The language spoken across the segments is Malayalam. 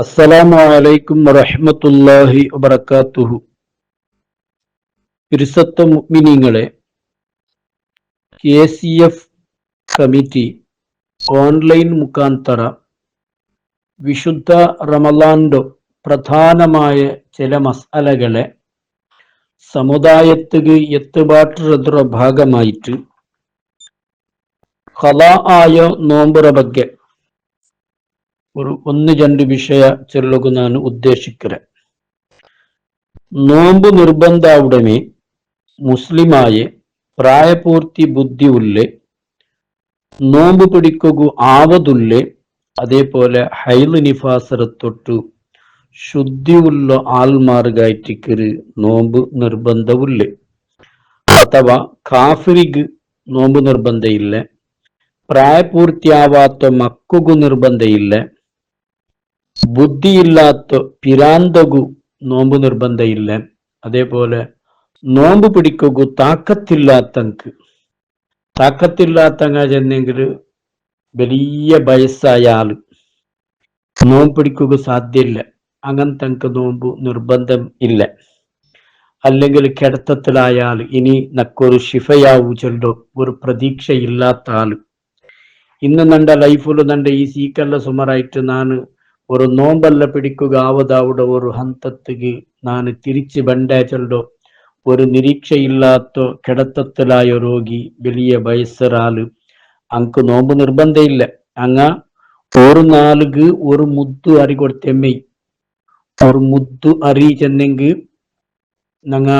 അസ്സലാമു അലൈക്കും വറഹ്മത്തുള്ളാഹി വബറകാതുഹു. പിരിസത്ത മുഅ്മിനീങ്ങളെ, KCF കമ്മിറ്റി ഓൺലൈൻ മുഖാന്തര വിശുദ്ധ റമളാന്റെ പ്രധാനമായ ചില മസ്അലകളെ സമുദായത്തിക്ക് എത്തുപാട്ടുള്ള ഭാഗമായിട്ട് ഖളാ ആയ നോമ്പുറ ಬಗ್ಗೆ ಒಂದು രണ്ട് ವಿಷಯ ചെല്ലുക ನಾನು ഉദ്ദേശിക്കുന്നത്. നോമ്പ് നിർബന്ധാവുടമേ മുസ്ലിമായ പ്രായപൂർത്തി ബുദ്ധി ഉള്ളേ, നോമ്പ് പിടിക്കുക ആവതുള്ളേ, അതേപോലെ ഹൈല് നിഫാസര തൊട്ട് ശുദ്ധിയുള്ള ആൾമാർഗായിട്ടിക്കര് നോമ്പ് നിർബന്ധവുള്ളേ. അഥവാ കാഫിരിക്ക് നോമ്പ് നിർബന്ധയില്ല, പ്രായപൂർത്തിയാവാത്ത മക്കു നിർബന്ധയില്ല, ബുദ്ധിയില്ലാത്ത പിരാന്തകു നോമ്പ് നിർബന്ധയില്ല, അതേപോലെ നോമ്പ് പിടിക്കുക താക്കത്തില്ലാത്തങ്ങ ചെന്നെങ്കിൽ വലിയ വയസ്സായ ആള് നോമ്പ് പിടിക്കുക സാധ്യമില്ല, അങ്ങനത്തെ നോമ്പ് നിർബന്ധം ഇല്ല. അല്ലെങ്കിൽ കിടത്തത്തിലായ ആള് ഇനി നക്കൊരു ഷിഫയാവു ചെല്ലോ ഒരു പ്രതീക്ഷയില്ലാത്ത ആള്. ഇന്ന് നന്റെ ലൈഫിൽ നന്റെ ഈ സീക്കല്ല സുമാറായിട്ട് നാന് ഒരു നോമ്പല്ല പിടിക്കുക ആവതാവുടെ ഒരു ഹന്തത്തിക്ക് നാന് തിരിച്ച് ബണ്ടേച്ചല്ലോ ഒരു നിരീക്ഷയില്ലാത്ത കിടത്തത്തിലായ രോഗി വലിയ വയസ്സൊരാള് അങ്ക് നോമ്പ് നിർബന്ധമില്ല. അങ്ങ ഒരു നാളുക്ക് ഒരു മുദ്ദു അരി കൊടുത്തെമ്മ ഒരു മുദ്ദു അരി ചെന്നെങ്കിൽ ഞങ്ങ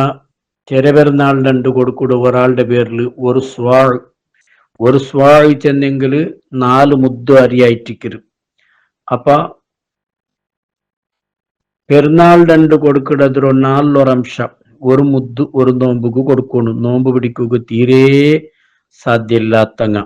ചെരപെരുന്നാൾ രണ്ട് കൊടുക്കൂടെ ഒരാളുടെ പേരിൽ ഒരു സ്വാഴ് ചെന്നെങ്കിൽ 4 മുദ്ദു അരിയായിട്ടിക്കരും. അപ്പ പെരുന്നാൾ രണ്ട് കൊടുക്കിടതൊരു 4 അംശം ഒരു മുദ്ദു ഒരു നോമ്പുക്ക് കൊടുക്കണം. നോമ്പ് പിടിക്കുക തീരെ സാധ്യമില്ലാത്തങ്ങ